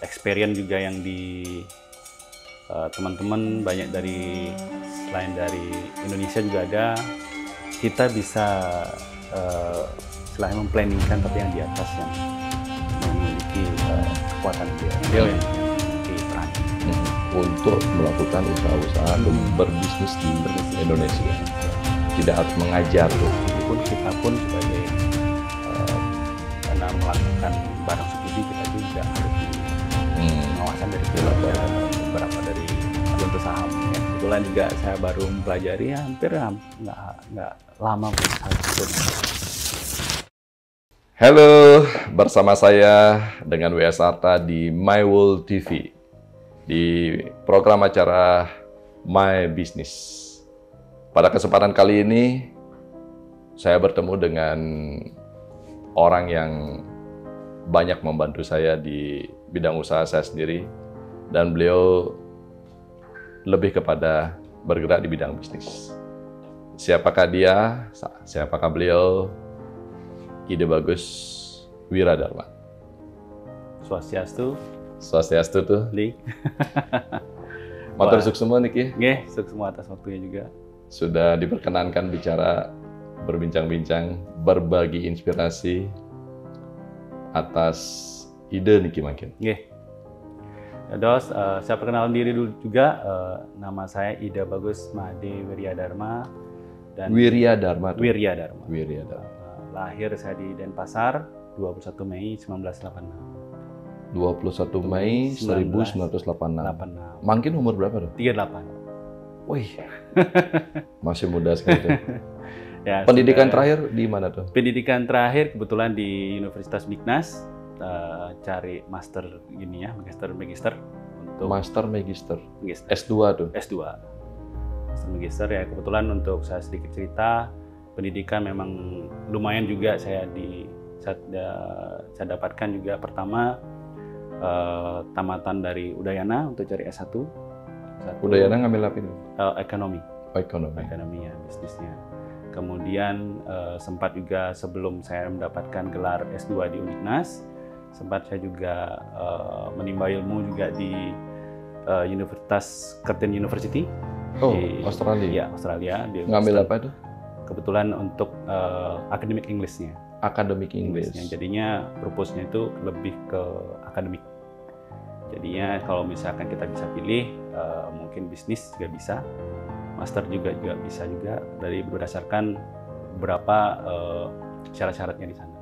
experience juga yang di teman-teman banyak dari selain dari Indonesia juga ada. Kita bisa selain memplanningkan tapi yang di atas yang memiliki kekuatan dia yang memiliki peran untuk melakukan usaha-usaha untuk berbisnis di Indonesia. Tidak harus mengajar tuh. Meskipun kita pun sebagai karena melakukan barang studi kita juga harus di pengawasan dari beberapa dari untuk saham. Ya. Kebetulan juga saya baru mempelajari hampir nggak lama pun satu. Halo, bersama saya dengan W.S. Arta di My World TV di program acara My Business. Pada kesempatan kali ini saya bertemu dengan orang yang banyak membantu saya di bidang usaha saya sendiri, dan beliau lebih kepada bergerak di bidang bisnis. Siapakah dia? Siapakah beliau? Ide Bagus Wiradharma. Swastiastu. Swastiastu tuh. Li. Matur sukses semua Niki. Nggih, sukses semua atas waktunya juga. Sudah diperkenankan bicara, berbincang-bincang, berbagi inspirasi atas ide Niki makin. Nggih. Dos, saya perkenalan diri dulu juga. Nama saya Ida Bagus Made Wiryadharma. Dan Wiryadharma. Wiryadharma. Wiryadharma. Lahir saya di Denpasar 21 Mei 1986. 21 Mei 1986. Makin umur berapa tuh? 38. Wih, masih muda sekali tuh. Ya, pendidikan terakhir di mana tuh? Pendidikan terakhir kebetulan di Universitas Unignas, cari master gini ya, magister untuk Master Magister. Magister. S2 tuh. S2. Master Magister ya, kebetulan untuk saya sedikit cerita, pendidikan memang lumayan juga saya dapatkan juga. Pertama tamatan dari Udayana untuk cari S1. Udayana ngambil apa itu? Ekonomi. Ekonomi ya, bisnisnya. Kemudian sempat juga sebelum saya mendapatkan gelar S2 di Unignas, sempat saya juga menimba ilmu juga di Universitas Curtin University. Oh, di Australia. Ya, Australia. Ngambil apa itu? Kebetulan untuk academic English-nya. Academic English. Jadinya purpose-nya itu lebih ke akademik. Jadinya kalau misalkan kita bisa pilih, mungkin bisnis juga bisa, master juga bisa juga, dari berdasarkan beberapa syarat-syaratnya di sana.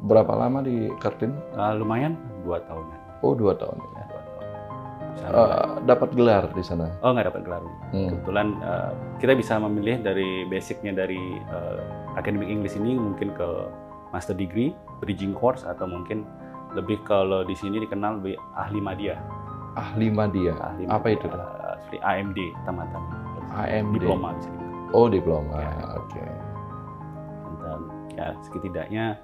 Berapa lama di Curtin? Lumayan 2 tahunan. Oh, 2 tahun. Ya, 2 tahun. Dapat gelar di sana? Oh, nggak dapat gelar. Kebetulan kita bisa memilih dari basicnya dari academic English ini mungkin ke master degree, bridging course, atau mungkin lebih kalau di sini dikenal lebih ahli madya. Ahli madya. Apa itu? Seperti AMD tamatan. AMD. Diploma bisa dibilang. Oh, diploma. Ya. Oke. Dan ya setidaknya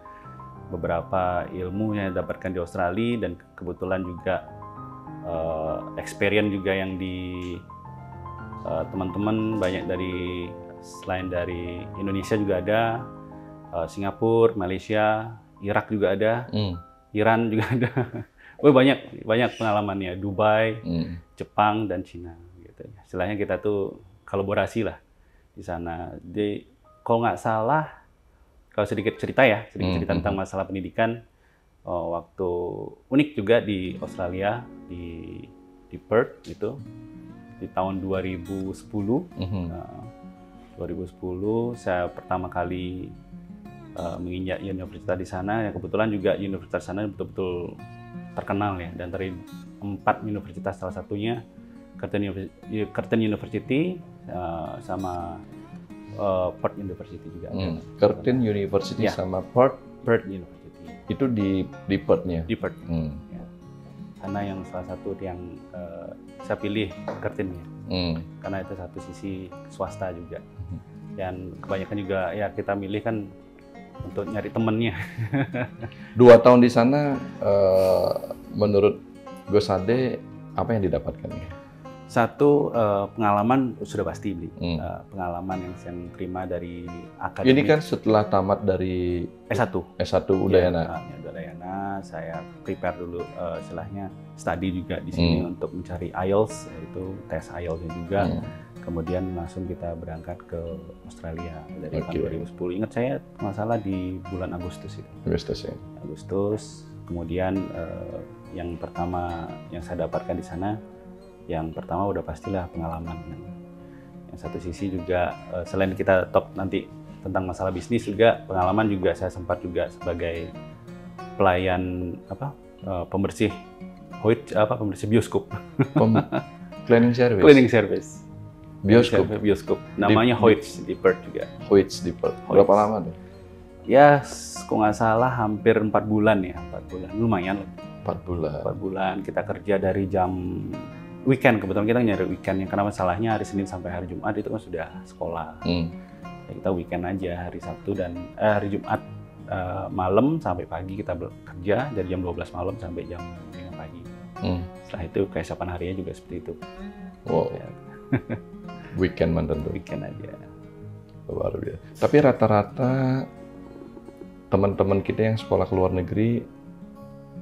beberapa ilmu yang dapatkan di Australia, dan kebetulan juga experience juga yang di teman-teman banyak dari selain dari Indonesia juga ada, Singapura, Malaysia, Irak juga ada, Iran juga ada. banyak pengalamannya, Dubai, Jepang dan Cina gitu. Istilahnya kita tuh kolaborasi lah di sana. Jadi kalau nggak salah, kalau sedikit cerita tentang masalah pendidikan, waktu unik juga di Australia, di Perth itu di tahun 2010. 2010 saya pertama kali menginjak universitas di sana. Ya, kebetulan juga universitas sana betul-betul terkenal ya, dan dari 4 universitas, salah satunya Curtin University sama Perth University juga. Curtin University ya. Sama Perth University. Itu di Perth-nya? Di Perth. Ya. Karena yang salah satu yang saya pilih Curtin-nya. Karena itu satu sisi swasta juga. Dan kebanyakan juga ya kita milih kan untuk nyari temennya. 2 tahun di sana, menurut Gus Ade, apa yang didapatkan? Satu, pengalaman sudah pasti beli. Pengalaman yang saya terima dari akademik. Ini kan setelah tamat dari S1. S1 Udayana. Ya, Udayana, saya prepare dulu istilahnya study juga di sini untuk mencari IELTS, yaitu tes IELTS-nya juga. Kemudian langsung kita berangkat ke Australia dari tahun 2010. Ingat saya masalah di bulan Agustus itu. Agustus ya. Agustus. Kemudian yang pertama yang saya dapatkan di sana, yang pertama udah pastilah pengalaman. Yang satu sisi juga selain kita top nanti tentang masalah bisnis juga, pengalaman juga saya sempat juga sebagai pelayan pembersih pembersih bioskop. Cleaning service. Cleaning service. Bioskop. Namanya Hoyts di Perth juga. Hoyts di Perth. Berapa lama tuh? Ya, kalau nggak salah hampir 4 bulan ya, 4 bulan. Lumayan lah. 4 bulan. 4 bulan kita kerja dari jam weekend, kebetulan kita nyari weekend, karena masalahnya hari Senin sampai hari Jumat itu kan sudah sekolah. Ya, kita weekend aja, hari Sabtu dan hari Jumat malam sampai pagi kita bekerja dari jam 12 malam sampai jam 5 pagi. Setelah itu keesokan harinya juga seperti itu. Wow. Ya. Weekend mantan tuh. Weekend aja. Luar biasa. Tapi rata-rata teman-teman kita yang sekolah ke luar negeri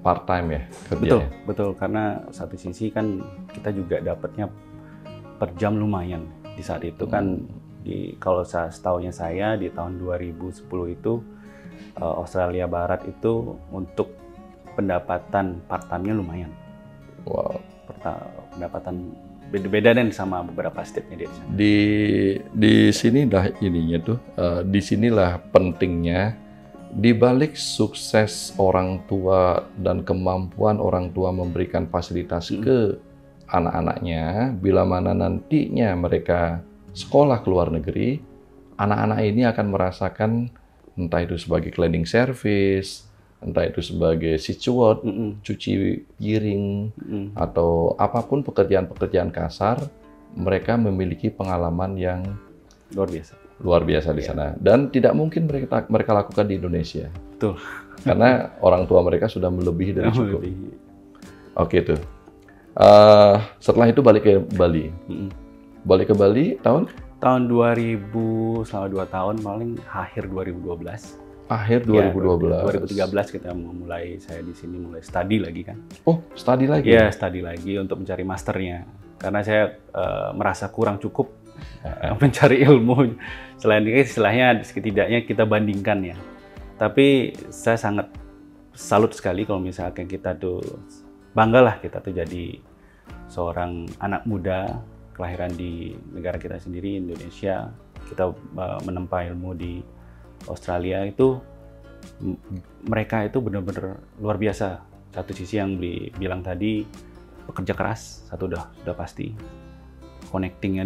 part time ya kerjanya. Betul, karena satu sisi kan kita juga dapatnya per jam lumayan. Di saat itu kan kalau setahunya saya di tahun 2010 itu Australia Barat itu untuk pendapatan part time-nya lumayan. Wow. Pendapatan beda-beda dan sama beberapa state-nya di sana. Di sini dah ininya tuh, di sinilah pentingnya. Di balik sukses orang tua dan kemampuan orang tua memberikan fasilitas ke anak-anaknya, bila mana nantinya mereka sekolah ke luar negeri, anak-anak ini akan merasakan entah itu sebagai cleaning service, entah itu sebagai steward, cuci piring, atau apapun pekerjaan-pekerjaan kasar, mereka memiliki pengalaman yang luar biasa di sana, dan tidak mungkin mereka lakukan di Indonesia. Betul. Karena orang tua mereka sudah melebihi dari cukup. Oke tuh. Setelah itu balik ke Bali. Balik ke Bali tahun 2000, selama 2 tahun, paling akhir 2012. Akhir 2012. Ya, 2013 kita saya di sini mulai study lagi kan. Oh, study lagi? Iya, study lagi untuk mencari masternya. Karena saya merasa kurang cukup mencari ilmu. Selain itu istilahnya setidaknya kita bandingkan ya. Tapi saya sangat salut sekali kalau misalkan kita tuh banggalah kita tuh jadi seorang anak muda kelahiran di negara kita sendiri, Indonesia. Kita menempa ilmu di Australia itu, mereka itu benar-benar luar biasa. Satu sisi yang bilang tadi, pekerja keras, satu udah pasti. Connectingnya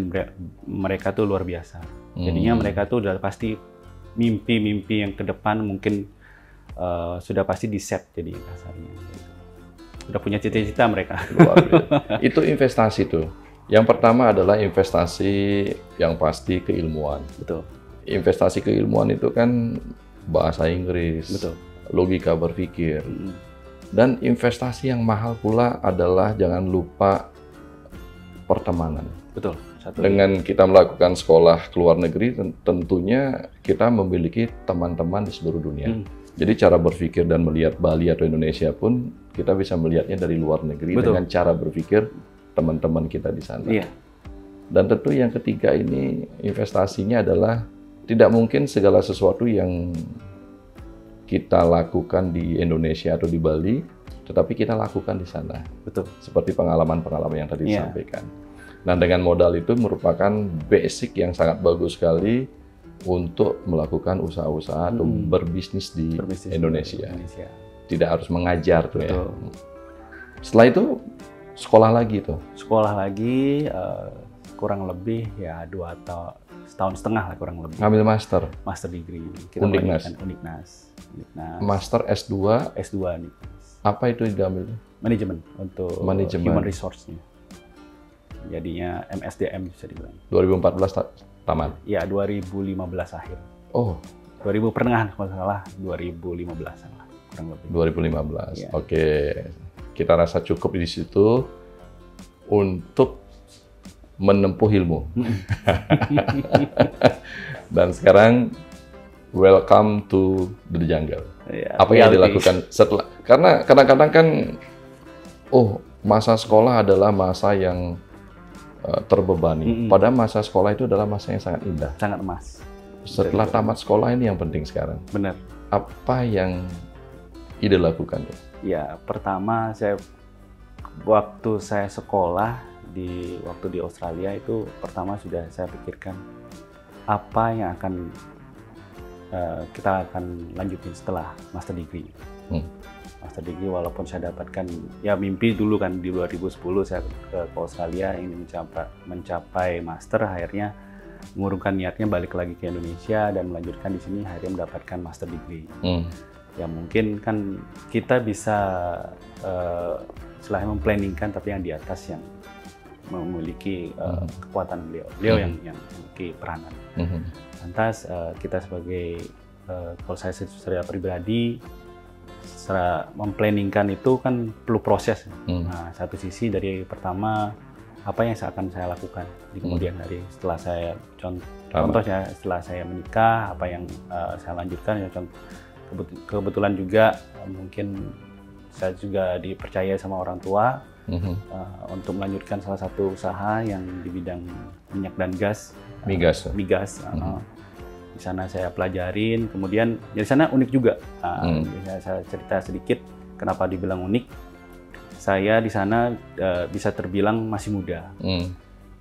mereka tuh luar biasa. Jadinya mereka tuh udah pasti mimpi-mimpi yang ke depan mungkin sudah pasti di set jadi kasarnya. Udah punya cita-cita mereka. Luar biasa. Itu investasi tuh. Yang pertama adalah investasi yang pasti keilmuan. Betul. Investasi keilmuan itu kan bahasa Inggris, betul, logika berpikir. Dan investasi yang mahal pula adalah jangan lupa pertemanan. Betul. Dengan kita melakukan sekolah ke luar negeri, tentunya kita memiliki teman-teman di seluruh dunia. Jadi cara berpikir dan melihat Bali atau Indonesia pun kita bisa melihatnya dari luar negeri. Betul. Dengan cara berpikir teman-teman kita di sana. Iya. Dan tentu yang ketiga ini investasinya adalah tidak mungkin segala sesuatu yang kita lakukan di Indonesia atau di Bali, tetapi kita lakukan di sana. Betul. Seperti pengalaman-pengalaman yang tadi disampaikan. Nah, dengan modal itu merupakan basic yang sangat bagus sekali untuk melakukan usaha-usaha atau berbisnis di Indonesia. Tidak harus mengajar tuh. Betul. Ya. Setelah itu sekolah lagi tuh. Sekolah lagi kurang lebih ya 2 tahun, setahun setengah lah kurang lebih. Ngambil master. Master degree. Kita Undiknas. Master S2. S2 nih. Apa itu diambil? Manajemen untuk human resource-nya. Jadinya MSDM bisa dibilang. 2014 tamat? Ya, 2015 akhir. Oh. 2000 pertengahan kalau salah, 2015 lah kurang lebih. 2015. Ya. Oke. Kita rasa cukup di situ untuk menempuh ilmu. Dan sekarang welcome to the jungle. Ya, apa yang dilakukan setelah? Karena kadang-kadang kan, masa sekolah adalah masa yang terbebani. Padahal masa sekolah itu adalah masa yang sangat indah. Sangat emas. Setelah tamat sekolah ini yang penting sekarang. Benar. Apa yang Ide lakukan? Ya, pertama waktu saya sekolah waktu di Australia itu pertama sudah saya pikirkan apa yang kita akan lanjutin setelah master degree. Master degree walaupun saya dapatkan ya mimpi dulu kan di 2010 saya ke Australia ingin mencapai master, akhirnya mengurungkan niatnya balik lagi ke Indonesia dan melanjutkan di sini, akhirnya mendapatkan master degree. Ya mungkin kan kita bisa selain memplanningkan, tapi yang di atas yang memiliki kekuatan beliau yang memiliki peranan. Lantas kita sebagai kalau saya secara pribadi secara memplanningkan itu kan perlu proses. Nah, satu sisi dari pertama apa yang akan saya lakukan di kemudian hari setelah saya contohnya setelah saya menikah, apa yang saya lanjutkan ya, kebetulan juga mungkin saya juga dipercaya sama orang tua untuk melanjutkan salah satu usaha yang di bidang minyak dan gas. Migas. Di sana saya pelajarin, kemudian di sana unik juga. Saya cerita sedikit kenapa dibilang unik. Saya di sana bisa terbilang masih muda,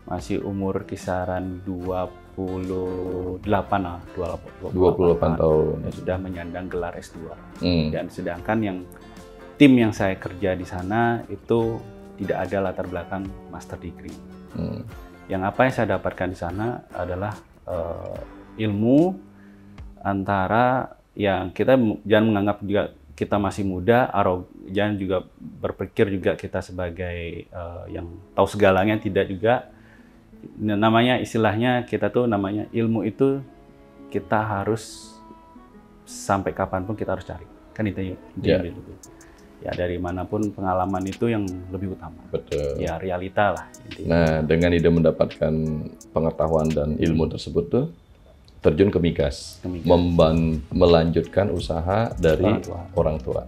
masih umur kisaran 28 tahun. Sudah menyandang gelar S2. Dan sedangkan tim yang saya kerja di sana itu tidak ada latar belakang master degree. Yang apa yang saya dapatkan di sana adalah ilmu antara yang kita jangan menganggap juga kita masih muda, jangan juga berpikir juga kita sebagai yang tahu segalanya, tidak juga. Namanya istilahnya kita tuh namanya ilmu itu kita harus sampai kapanpun kita harus cari, kan itu itu. Ya dari manapun pengalaman itu yang lebih utama. Betul. Ya realita lah. Intinya. Nah dengan Ide mendapatkan pengetahuan dan ilmu tersebut tuh terjun ke migas. Melanjutkan usaha dari orang tua.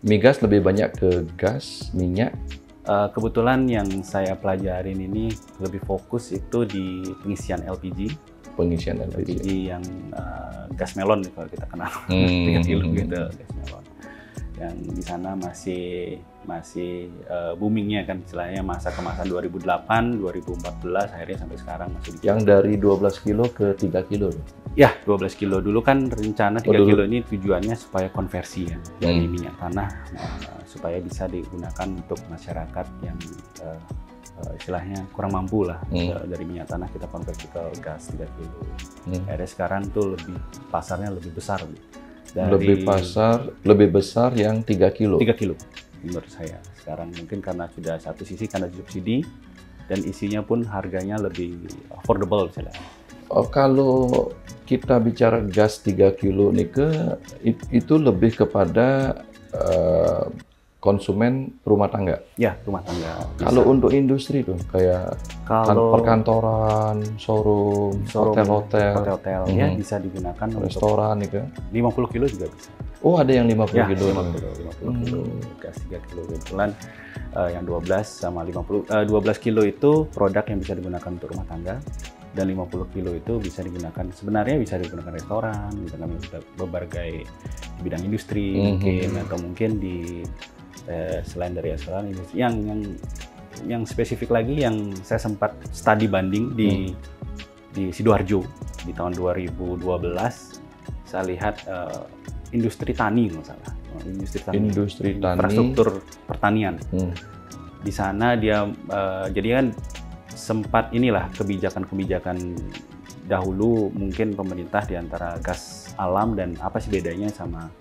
Migas lebih banyak ke gas, minyak. Kebetulan yang saya pelajarin ini lebih fokus itu di pengisian LPG. Pengisian LPG yang gas melon kalau kita kenal, 3 kilo gitu gas melon. Yang di sana masih boomingnya kan istilahnya masa kemasan 2008, 2014 akhirnya sampai sekarang masih di. Yang dari 12 kilo ke 3 kilo. Ya, 12 kilo dulu kan rencana 3 kilo ini tujuannya supaya konversi ya dari minyak tanah supaya bisa digunakan untuk masyarakat yang istilahnya kurang mampu lah. Dari minyak tanah kita konversi ke gas 3 kilo. Akhirnya sekarang tuh pasarnya lebih besar. Lebih besar yang 3 kilo. 3 kilo menurut saya. Sekarang mungkin karena sudah satu sisi karena subsidi dan isinya pun harganya lebih affordable misalnya. Kalau kita bicara gas 3 kilo itu lebih kepada konsumen rumah tangga. Ya, rumah tangga. Kalau untuk industri tuh kayak perkantoran, showroom, hotel-hotel ya bisa digunakan restoran itu. 50 kilo juga bisa. Oh, ada yang 50 kilo. 50 kilo gas 3 kilo kebetulan yang 12 sama 12 kilo itu produk yang bisa digunakan untuk rumah tangga. Dan 50 kilo itu bisa digunakan, sebenarnya bisa digunakan restoran, misalkan berbagai bidang industri mungkin, atau mungkin di selain dari restoran industri yang spesifik lagi yang saya sempat studi banding di Sidoarjo di tahun 2012, saya lihat industri tani masalah, industri tani, infrastruktur pertanian. Di sana dia jadi kan sempat inilah kebijakan dahulu mungkin pemerintah di antara gas alam dan apa sih bedanya sama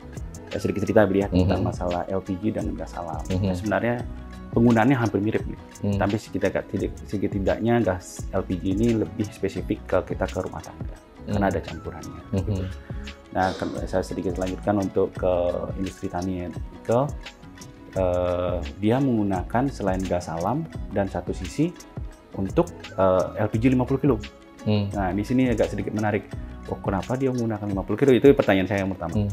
sedikit cerita ya tentang masalah LPG dan gas alam. Nah, sebenarnya penggunaannya hampir mirip nih. Tapi setidaknya gas LPG ini lebih spesifik ke rumah tangga karena ada campurannya. Gitu. Nah, saya sedikit lanjutkan untuk ke industri tani dia menggunakan selain gas alam dan satu sisi untuk LPG 50 kilo. Nah, di sini agak sedikit menarik. Oh, kenapa dia menggunakan 50 kilo? Itu pertanyaan saya yang pertama.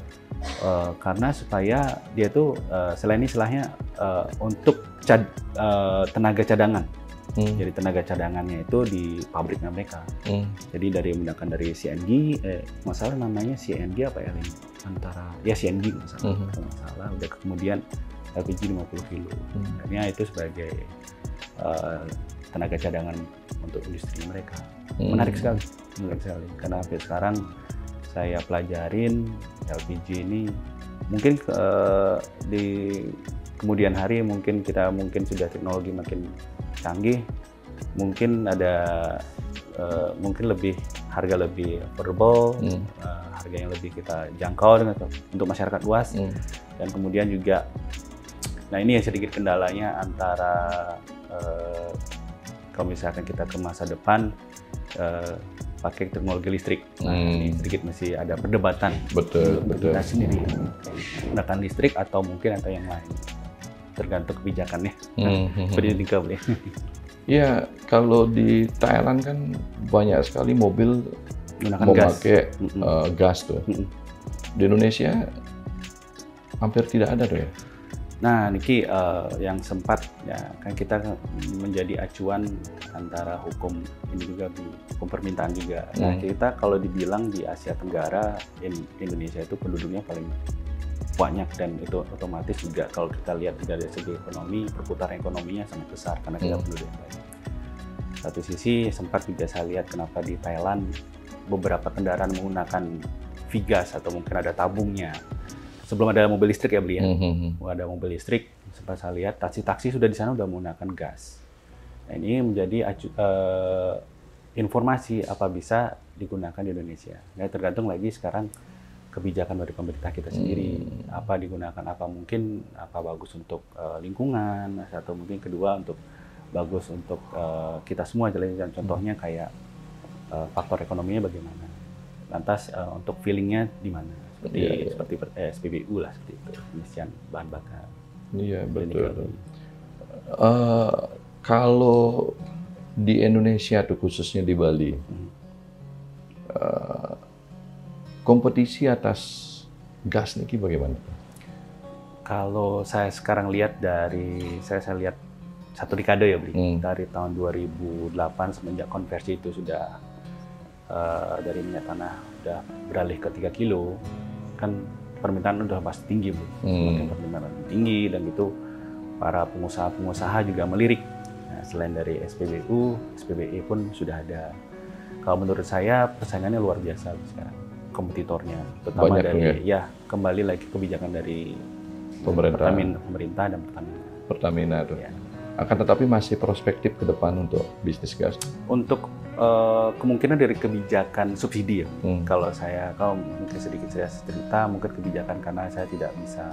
Karena supaya dia tuh selain istilahnya untuk tenaga cadangan. Jadi tenaga cadangannya itu di pabriknya mereka. Jadi dari menggunakan dari CNG, masalah namanya CNG apa ya? Antara ya CNG masalah, udah kemudian LPG 50 kilo. Akhirnya itu sebagai tenaga cadangan untuk industri mereka. Menarik sekali. Karena sampai sekarang saya pelajarin LPG ini mungkin di kemudian hari mungkin sudah teknologi makin canggih, mungkin ada mungkin harga lebih affordable, harga yang lebih kita jangkau untuk masyarakat luas, dan kemudian juga, nah ini yang sedikit kendalanya antara kalau misalkan kita ke masa depan pakai teknologi listrik, nah ini sedikit masih ada perdebatan. Betul. Kita sendiri menggunakan listrik atau mungkin yang lain. Tergantung kebijakannya. Seperti ini boleh. Iya, kalau di Thailand kan banyak sekali mobil memakai gas tuh. Di Indonesia hampir tidak ada tuh ya. Nah, Niki yang sempat ya kan kita menjadi acuan antara hukum ini juga hukum permintaan juga. Nah, kita kalau dibilang di Asia Tenggara Indonesia itu penduduknya paling banyak, dan itu otomatis juga kalau kita lihat dari segi ekonomi, perputaran ekonominya sangat besar karena kita penduduk yang banyak. Satu sisi sempat juga saya lihat kenapa di Thailand beberapa kendaraan menggunakan Vigas atau mungkin ada tabungnya. Sebelum ada mobil listrik ya beli ya, ada mobil listrik, sempat saya lihat taksi-taksi sudah di sana udah menggunakan gas. Nah, ini menjadi informasi apa bisa digunakan di Indonesia. Nah, tergantung lagi sekarang kebijakan dari pemerintah kita sendiri, apa digunakan, apa mungkin apa bagus untuk lingkungan, atau mungkin kedua untuk bagus untuk kita semua. Contohnya kayak faktor ekonominya bagaimana, lantas untuk feelingnya di mana, seperti SPBU lah, seperti itu, pengisian bahan bakar. Iya, betul. Kalau di Indonesia tuh khususnya di Bali, kompetisi atas gas niki bagaimana? Kalau saya sekarang lihat saya lihat satu dekade ya beli, dari tahun 2008 semenjak konversi itu sudah dari minyak tanah udah beralih ke 3 kilo, kan permintaan udah pasti tinggi Bu. Semakin permintaan tinggi, dan itu para pengusaha juga melirik. Nah, selain dari SPBU, SPBE pun sudah ada. Kalau menurut saya persaingannya luar biasa sekarang. Kompetitornya, terutama banyak dari kembali lagi kebijakan dari pemerintah dan Pertamina tuh. Ya. Akan tetapi masih prospektif ke depan untuk bisnis gas. Untuk kemungkinan dari kebijakan subsidi ya. Kalau mungkin sedikit saya cerita, mungkin kebijakan karena saya tidak bisa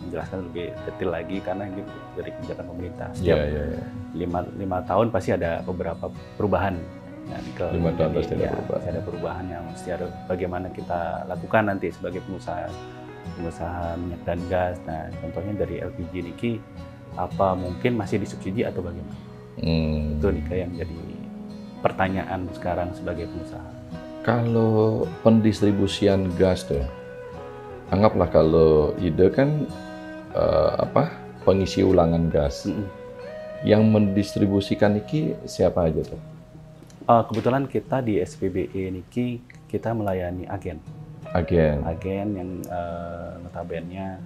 menjelaskan lebih detail lagi karena ini dari kebijakan pemerintah. Setiap 5 tahun pasti ada beberapa perubahan. Nah, 5 tahun pasti ada perubahan yang mesti ada bagaimana kita lakukan nanti sebagai pengusaha minyak dan gas. Nah, contohnya dari LPG niki, apa mungkin masih disubsidi atau bagaimana? Itu nih yang jadi pertanyaan sekarang sebagai pengusaha. Kalau pendistribusian gas tuh, anggaplah kalau ide kan pengisi ulangan gas. Yang mendistribusikan niki siapa aja tuh? Kebetulan kita di SPBE niki kita melayani agen yang notabene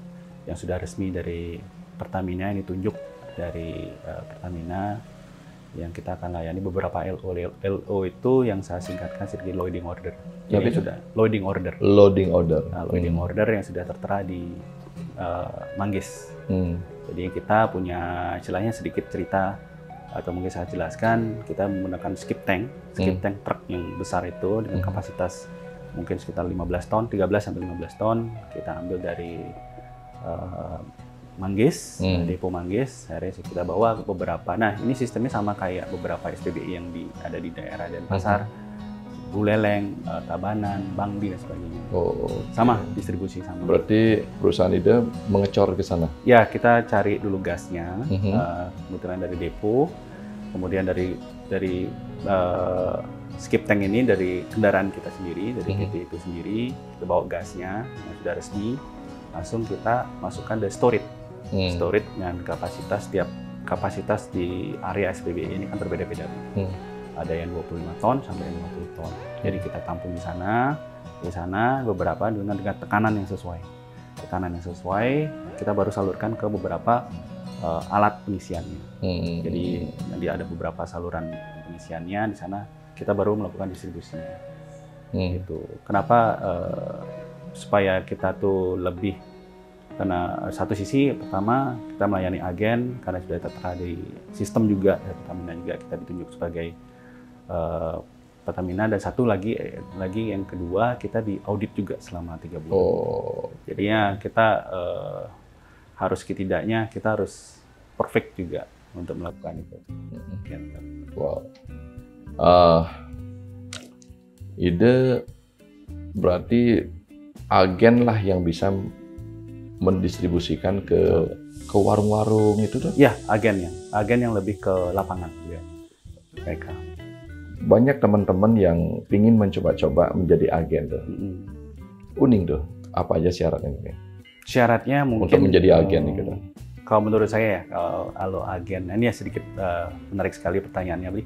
yang sudah resmi dari Pertamina, yang ditunjuk dari Pertamina, yang kita akan layani beberapa LO itu yang saya singkatkan sebagai loading order. Jadi sudah loading order. Nah, loading order yang sudah tertera di Manggis. Jadi kita punya istilahnya sedikit cerita, atau mungkin saya jelaskan, kita menggunakan skip tank truk yang besar itu dengan kapasitas mungkin sekitar 15 ton, 13 sampai 15 ton. Kita ambil dari Manggis, depo Manggis, akhirnya kita bawa ke beberapa. Nah, ini sistemnya sama kayak beberapa SPBI yang ada di daerah Denpasar, Buleleng, Tabanan, Bangdi dan sebagainya. Sama, distribusi sama. Berarti perusahaan ide mengecor ke sana? Ya, kita cari dulu gasnya, kebetulan dari depo, kemudian dari dari skip tank ini dari kendaraan kita sendiri, dari PT itu sendiri, kita bawa gasnya yang sudah resmi, langsung kita masukkan dari storage. Storage dengan setiap kapasitas di area SPBE ini kan berbeda-beda. Ada yang 25 ton sampai 50 ton. Jadi kita tampung di sana beberapa dengan tekanan yang sesuai. Kita baru salurkan ke beberapa alat pengisiannya. Jadi ada beberapa saluran pengisiannya di sana, kita baru melakukan distribusinya. Gitu. Kenapa supaya kita tuh lebih, karena satu sisi pertama kita melayani agen karena sudah tertera di sistem juga, Pertamina juga kita ditunjuk sebagai Pertamina, dan satu lagi yang kedua kita diaudit juga selama 3 bulan. Jadinya kita harus setidaknya kita harus perfect juga untuk melakukan itu. Wow. Ide berarti agen lah yang bisa mendistribusikan ke warung-warung itu tuh? Ya, agen yang lebih ke lapangan ya. Mereka. Banyak teman-teman yang ingin mencoba-coba menjadi agen tuh. Uning tuh. Apa aja syaratnya? Syaratnya mungkin untuk menjadi agen gitu. Kalau menurut saya ya, kalau agen, ini ya sedikit menarik sekali pertanyaannya, Bli.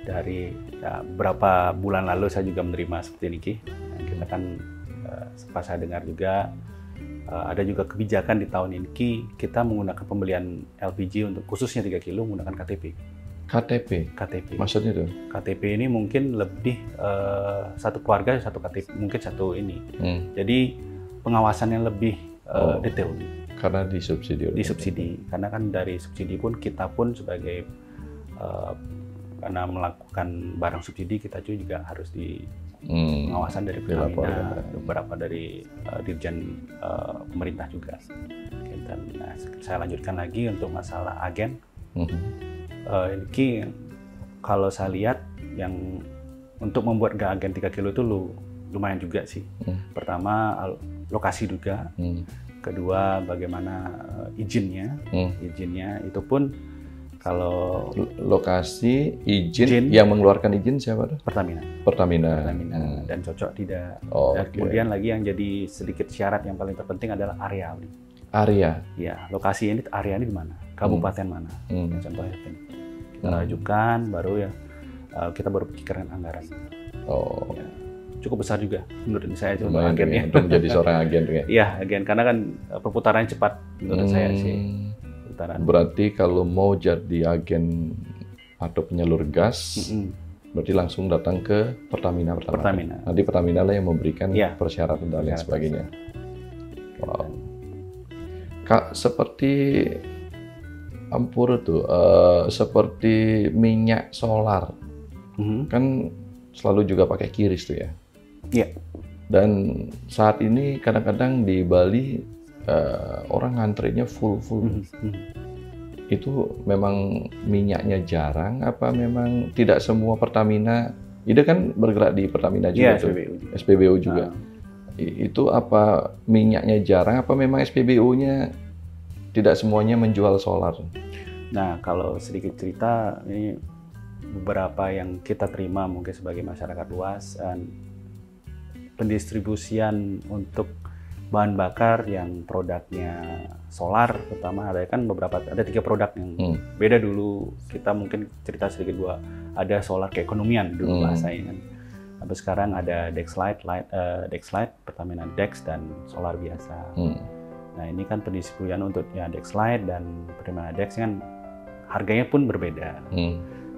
Dari beberapa bulan lalu saya juga menerima seperti ini, Ki. Kita kan sempat saya dengar juga ada juga kebijakan di tahun ini, Ki, kita menggunakan pembelian LPG untuk khususnya 3 kilo menggunakan KTP. KTP? Maksudnya tuh? KTP ini mungkin lebih satu keluarga satu KTP, mungkin satu ini. Jadi pengawasannya lebih detail. Karena disubsidi. Karena kan dari subsidi pun kita pun sebagai karena melakukan barang subsidi kita juga harus di pengawasan dari Pertamina, beberapa dari Dirjen pemerintah juga. Dan saya lanjutkan lagi untuk masalah agen. Ini kalau saya lihat yang untuk membuat agen 3 kilo itu lumayan juga sih. Pertama lokasi juga. Kedua bagaimana izinnya. Izinnya itu pun kalau lokasi izin yang mengeluarkan izin siapa tuh? Pertamina. Dan cocok tidak. Dan kemudian lagi yang jadi sedikit syarat yang paling terpenting adalah area. Ya, lokasi ini, area ini di mana? Kabupaten mana? Contohnya kita ajukan, baru ya kita baru pikirkan anggaran. Ya, cukup besar juga menurut saya cuma agennya. Untuk menjadi seorang agen ya. Iya, agen karena kan perputarannya cepat menurut saya sih. Berarti kalau mau jadi agen atau penyalur gas, berarti langsung datang ke Pertamina. Nanti Pertamina lah yang memberikan persyaratan dan lain sebagainya. Wow. Kak, seperti Ampur tuh, seperti minyak solar, kan selalu juga pakai kiris tuh ya. Iya. Dan saat ini kadang-kadang di Bali orang ngantrinya full. Itu memang minyaknya jarang, apa memang tidak semua Pertamina? Ide kan bergerak di Pertamina juga tuh, SPBU juga. Itu apa minyaknya jarang, apa memang SPBU-nya tidak semuanya menjual solar? Nah, kalau sedikit cerita, ini beberapa yang kita terima mungkin sebagai masyarakat luas, pendistribusian untuk bahan bakar yang produknya solar, pertama ada 3 produk yang beda dulu. Kita mungkin cerita sedikit ada solar keekonomian dulu bahasanya kan. Tapi sekarang ada Dexlite, Pertamina Dex dan solar biasa. Nah ini kan pendistribusian untuk Dexlite dan Pertamina Dex kan harganya pun berbeda.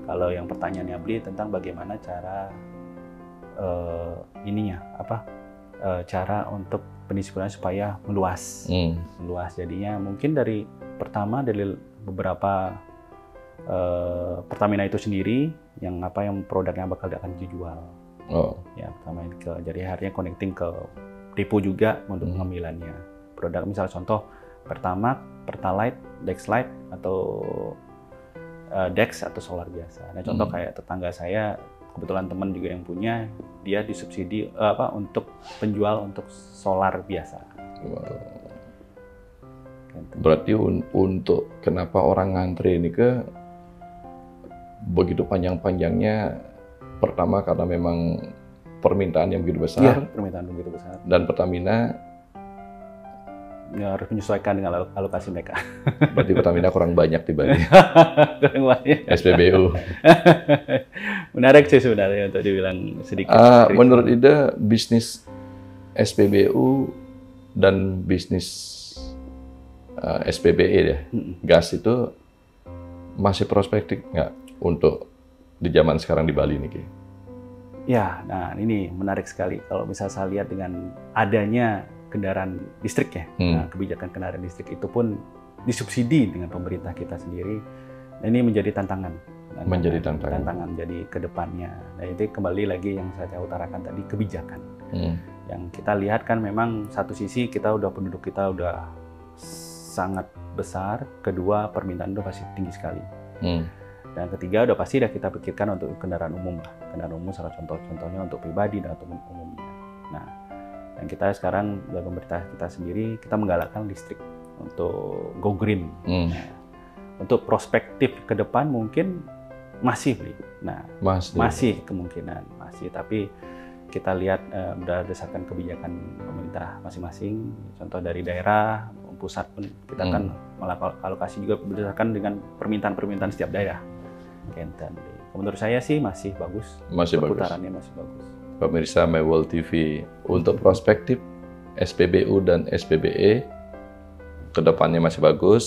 Kalau yang pertanyaannya Bli tentang bagaimana cara cara untuk pendistribusian supaya meluas. Jadinya mungkin dari beberapa Pertamina itu sendiri yang produknya bakal akan dijual. Ya, pertama jadi akhirnya connecting ke depo juga untuk pengambilannya. Produk misal contoh Pertamax, Pertalite, Dexlite atau Dex atau solar biasa. Nah, contoh kayak tetangga saya, kebetulan teman juga yang punya, dia disubsidi untuk penjual untuk solar biasa. Berarti untuk kenapa orang ngantri ini begitu panjang-panjangnya, pertama karena memang permintaan yang begitu besar. Iya, permintaan begitu besar. Dan Pertamina ya, harus menyesuaikan dengan alokasi mereka. Berarti Pertamina kurang banyak di Bali. Kurang banyak. SPBU. Menarik sih sebenarnya untuk dibilang sedikit. Menurut Ida, bisnis SPBU dan bisnis SPBE ya, gas itu masih prospektif nggak untuk di zaman sekarang di Bali nih, Ki? Ya, nah ini menarik sekali. Kalau misal saya lihat dengan adanya kendaraan listrik ya, nah, kebijakan kendaraan listrik itu pun disubsidi dengan pemerintah kita sendiri. Nah, ini menjadi tantangan. Tantangan jadi ke depannya. Nah, itu kembali lagi yang saya utarakan tadi, kebijakan. Yang kita lihat kan memang satu sisi penduduk kita udah sangat besar, kedua permintaan udah pasti tinggi sekali. Dan ketiga udah pasti kita pikirkan untuk kendaraan umum lah. Kendaraan umum salah contohnya untuk pribadi dan untuk umumnya. Nah, yang kita sekarang dari pemerintah kita sendiri kita menggalakkan listrik untuk go green. Nah, untuk prospektif ke depan mungkin masih beli. Nah, masih kemungkinan masih, tapi kita lihat berdasarkan kebijakan pemerintah masing-masing. Contoh dari daerah, pusat pun kita kan melakukan alokasi juga berdasarkan dengan permintaan setiap daerah. Menurut saya sih masih bagus. Perputarannya masih bagus. Pemirsa MyWorld TV, untuk prospektif SPBU dan SPBE kedepannya masih bagus,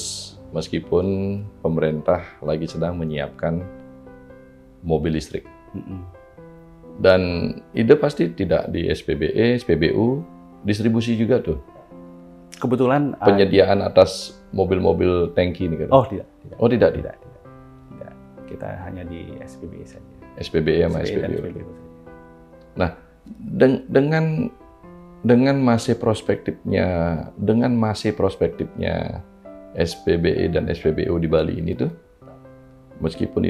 meskipun pemerintah lagi sedang menyiapkan mobil listrik. Dan Ida pasti tidak di SPBE, SPBU, distribusi juga tuh. Kebetulan penyediaan atas mobil-mobil tangki ini kan? Oh tidak. Oh tidak. Kita hanya di SPBE saja. SPBE sama SPBU. Nah, dengan masih prospektifnya SPBE dan SPBU di Bali ini tuh, meskipun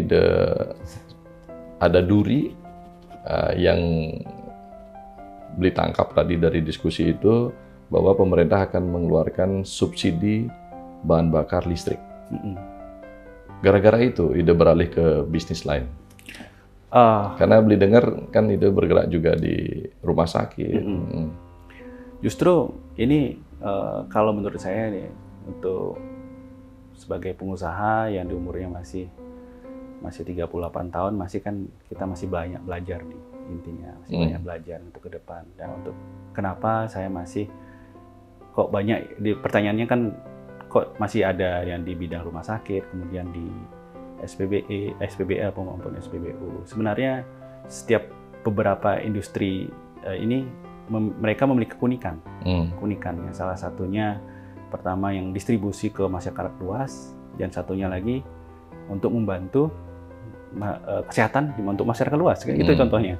ada duri yang beli tangkap tadi dari diskusi itu, bahwa pemerintah akan mengeluarkan subsidi bahan bakar listrik. Gara-gara itu Ida beralih ke bisnis lain. Karena beli dengar kan Ida bergerak juga di rumah sakit. Justru ini kalau menurut saya nih, untuk sebagai pengusaha yang di umurnya masih 38 tahun, kita masih banyak belajar nih, intinya masih banyak belajar untuk ke depan. Dan untuk kenapa saya masih kok banyak pertanyaannya kan kok masih ada yang di bidang rumah sakit, kemudian di SPBE, SPBE maupun SPBU. Sebenarnya setiap beberapa industri ini mereka memiliki keunikan. Keunikannya salah satunya pertama yang distribusi ke masyarakat luas, dan satunya lagi untuk membantu kesehatan untuk masyarakat luas. Itu contohnya.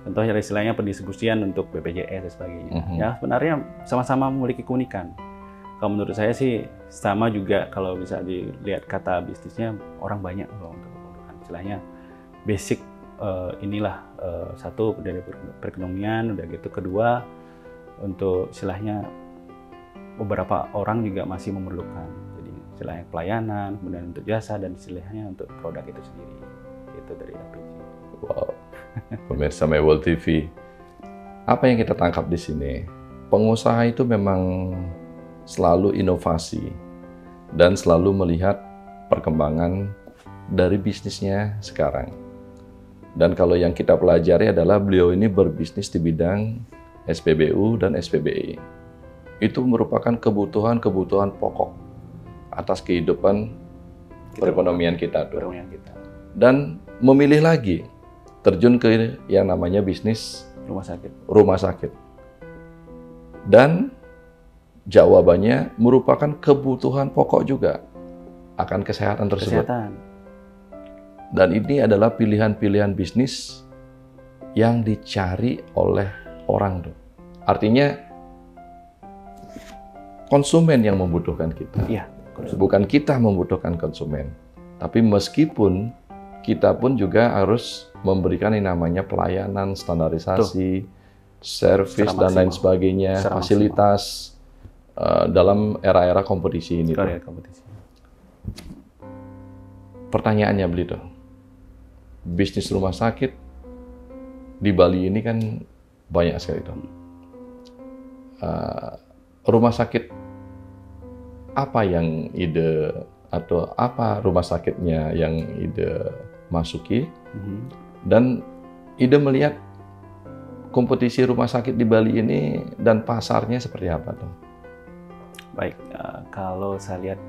Contohnya istilahnya pendistribusian untuk BPJS dan sebagainya. Ya sebenarnya sama-sama memiliki keunikan. Kalau menurut saya sih sama juga, kalau bisa dilihat kata bisnisnya, orang banyak loh untuk kebutuhan. Istilahnya basic inilah satu dari perekonomian, udah gitu. Kedua untuk istilahnya beberapa orang juga masih memerlukan. Jadi istilahnya pelayanan, kemudian untuk jasa, dan istilahnya untuk produk itu sendiri. Itu dari LPG. Wow. Pemirsa MyWorld TV, apa yang kita tangkap di sini? Pengusaha itu memang selalu inovasi dan selalu melihat perkembangan dari bisnisnya sekarang. Dan kalau yang kita pelajari adalah beliau ini berbisnis di bidang SPBU dan SPBE. Itu merupakan kebutuhan pokok atas kehidupan perekonomian kita. Dan memilih lagi terjun ke yang namanya bisnis rumah sakit. Dan jawabannya merupakan kebutuhan pokok juga akan kesehatan tersebut. Dan ini adalah pilihan-pilihan bisnis yang dicari oleh orang. Artinya konsumen yang membutuhkan kita. Bukan kita membutuhkan konsumen. Tapi meskipun kita pun juga harus memberikan yang namanya pelayanan, standarisasi, servis, dan lain sebagainya, fasilitas dalam era-era kompetisi ini. Pertanyaannya begitu, bisnis rumah sakit di Bali ini kan banyak sekali tuh. Rumah sakit apa yang ide atau apa rumah sakitnya yang ide masuki, dan ide melihat kompetisi rumah sakit di Bali ini dan pasarnya seperti apa tuh? Baik, kalau saya lihat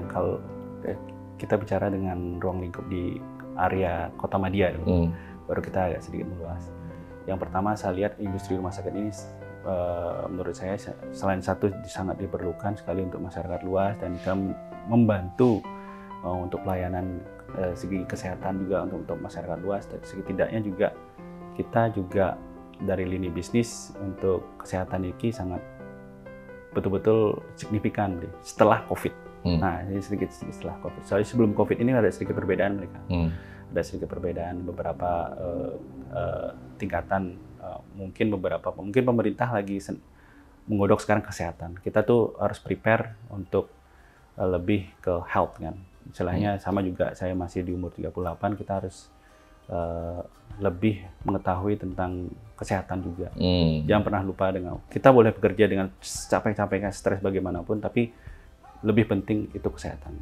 kalau kita bicara dengan ruang lingkup di area Kota Madia dulu, baru kita agak sedikit meluas. Yang pertama saya lihat industri rumah sakit ini menurut saya selain satu sangat diperlukan sekali untuk masyarakat luas dan kita membantu untuk pelayanan segi kesehatan juga untuk masyarakat luas. Dari segi tidaknya juga kita juga dari lini bisnis untuk kesehatan ini sangat betul-betul signifikan setelah COVID. Nah, ini sedikit setelah COVID. Soalnya sebelum COVID ini ada sedikit perbedaan mereka. Ada sedikit perbedaan beberapa tingkatan. Mungkin pemerintah lagi menggodok sekarang kesehatan. Kita tuh harus prepare untuk lebih ke health kan. Istilahnya sama juga saya masih di umur 38, kita harus lebih mengetahui tentang kesehatan juga. Jangan pernah lupa kita boleh bekerja dengan capek-capeknya, stres bagaimanapun, tapi lebih penting itu kesehatan.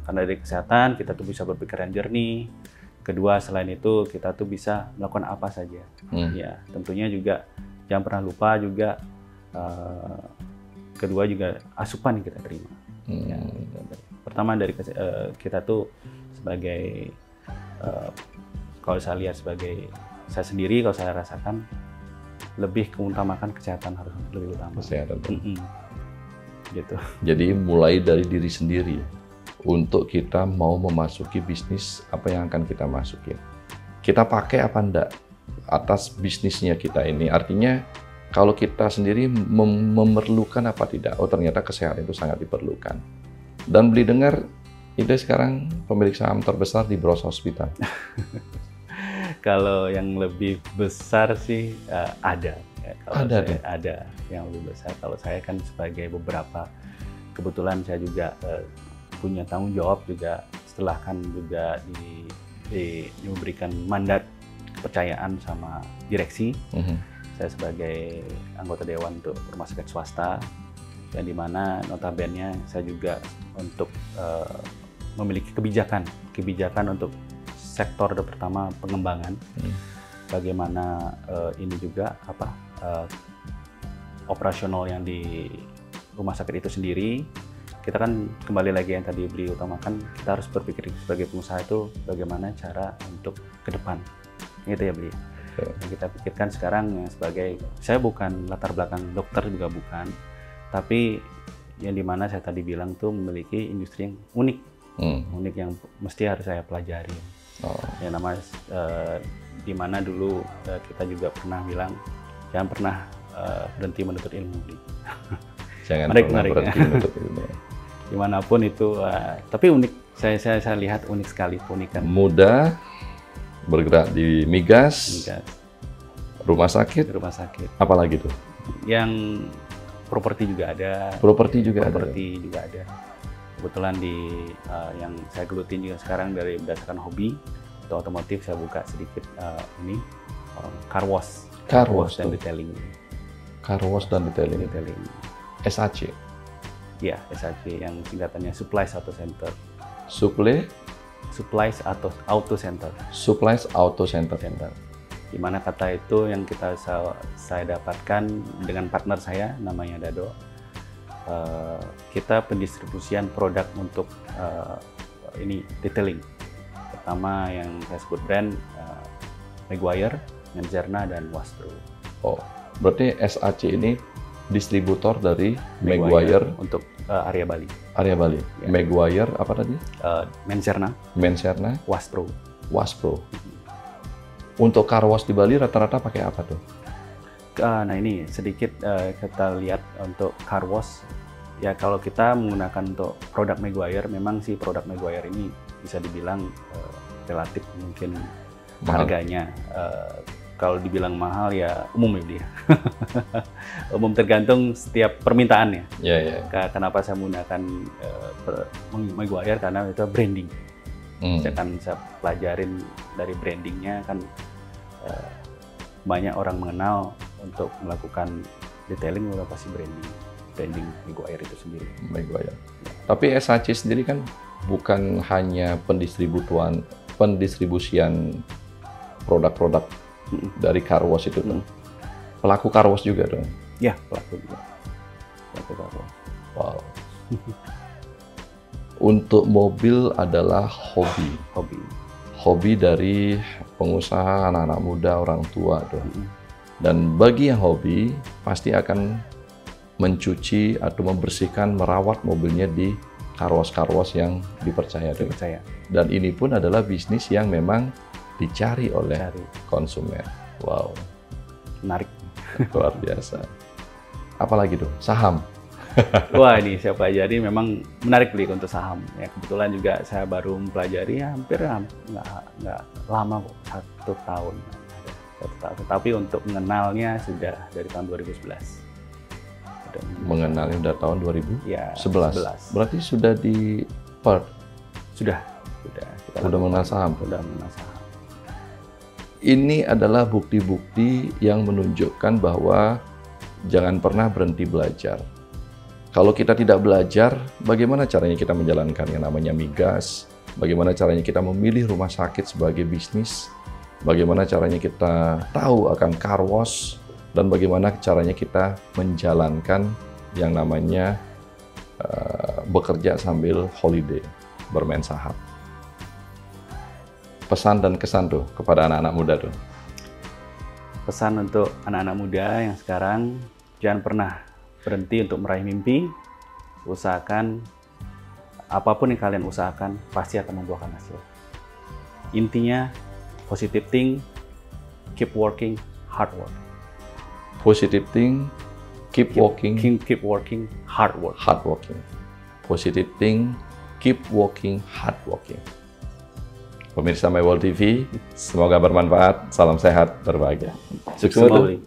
Karena dari kesehatan kita tuh bisa berpikiran jernih. Kedua, selain itu kita tuh bisa melakukan apa saja. Ya, tentunya juga jangan pernah lupa juga kedua juga asupan yang kita terima. Ya, pertama dari kita tuh sebagai kalau saya lihat sebagai saya sendiri, kalau saya rasakan lebih keutamakan kesehatan harus lebih utama. Kesehatan. Gitu. Jadi mulai dari diri sendiri untuk kita mau memasuki bisnis apa yang akan kita masukin. Kita pakai apa enggak atas bisnisnya kita ini. Artinya kalau kita sendiri memerlukan apa tidak. Oh ternyata kesehatan itu sangat diperlukan. Dan beli dengar Ide sekarang pemilik saham terbesar di Bros Hospital. Kalau yang lebih besar sih ada. Ya, ada yang lebih besar. Kalau saya kan sebagai beberapa, kebetulan saya juga punya tanggung jawab juga setelah kan juga diberikan mandat kepercayaan sama direksi. Saya sebagai anggota dewan untuk rumah sakit swasta, dan di mana notabene saya juga untuk memiliki kebijakan untuk sektor pertama pengembangan. Bagaimana ini juga operasional yang di rumah sakit itu sendiri. Kita kan kembali lagi yang tadi beliau utamakan, kita harus berpikir sebagai pengusaha itu bagaimana cara untuk ke depan, gitu ya beliau. Yang kita pikirkan sekarang sebagai, saya bukan latar belakang dokter juga bukan, tapi yang dimana saya tadi bilang tuh memiliki industri yang unik, unik yang mesti harus saya pelajari. Yang namanya dimana dulu kita juga pernah bilang jangan pernah berhenti menuntut ilmu. Jangan pernah berhenti menuntut ilmu. Dimanapun itu, tapi unik. Saya lihat unik sekali, keunikan. Muda, bergerak di migas, rumah sakit, apalagi tuh? Yang properti juga ada. Properti juga ada. Kebetulan yang saya gelutin juga sekarang dari berdasarkan hobi untuk otomotif, saya buka sedikit car wash dan detailing. Car wash dan detailing. SAC. Ya, SAC yang singkatannya Supplies Auto Center. Supplies Auto Center. Supplies Auto Center. Di mana kata itu yang saya dapatkan dengan partner saya namanya Dado. Kita pendistribusian produk untuk detailing. Pertama yang saya sebut brand Maguire, Menjerna, dan Wastro. Oh, berarti SAC ini distributor dari Maguire untuk area Bali. Area Bali. Ya. Maguire apa tadi? Menjerna, Wastro. Untuk car wash di Bali rata-rata pakai apa tuh? Nah ini sedikit kita lihat untuk car wash. Ya kalau kita menggunakan untuk produk Maguire, memang sih produk Maguire ini bisa dibilang relatif mungkin mahal. Harganya. Kalau dibilang mahal ya umum ya dia. Umum tergantung setiap permintaannya. Yeah. Kenapa saya menggunakan Maguire, karena itu branding. Misalkan saya pelajarin dari brandingnya kan, banyak orang mengenal untuk melakukan detailing udah pasti branding Mego Air itu sendiri. Mego Air. Tapi SHC sendiri kan bukan hanya pendistribusian produk-produk dari car wash itu tuh. Pelaku car wash juga dong? Ya, pelaku juga. Pelaku car wash. Wow. Untuk mobil adalah hobi. Hobi dari pengusaha, anak-anak muda, orang tua tuh. Dan bagi yang hobi pasti akan mencuci atau membersihkan, merawat mobilnya di car wash yang dipercaya. Dan ini pun adalah bisnis yang memang dicari oleh konsumen. Wow, menarik. Luar biasa. Apalagi tuh, saham. Wah, ini saya pelajari memang menarik nih untuk saham. Ya, kebetulan juga saya baru mempelajari hampir nggak lama kok, 1 tahun. Tetapi untuk mengenalnya sudah dari tahun 2011. Mengenalnya sudah tahun 2011? Ya, 11. Berarti sudah di Perth? Sudah mengenal saham? Sudah mengenal saham. Ini adalah bukti-bukti yang menunjukkan bahwa jangan pernah berhenti belajar. Kalau kita tidak belajar, bagaimana caranya kita menjalankan yang namanya migas? Bagaimana caranya kita memilih rumah sakit sebagai bisnis? Bagaimana caranya kita tahu akan car wash? Dan bagaimana caranya kita menjalankan yang namanya bekerja sambil holiday, bermain saham. Pesan dan kesan tuh kepada anak-anak muda tuh. Pesan untuk anak-anak muda yang sekarang, jangan pernah berhenti untuk meraih mimpi. Usahakan apapun yang kalian usahakan pasti akan membuahkan hasil. Intinya positive think, keep working, hard work. Positive think, keep working, hard work. Hard working. Positive think, keep working, hard working. Pemirsa My World TV, semoga bermanfaat. Salam sehat, berbahagia. Sukses selalu.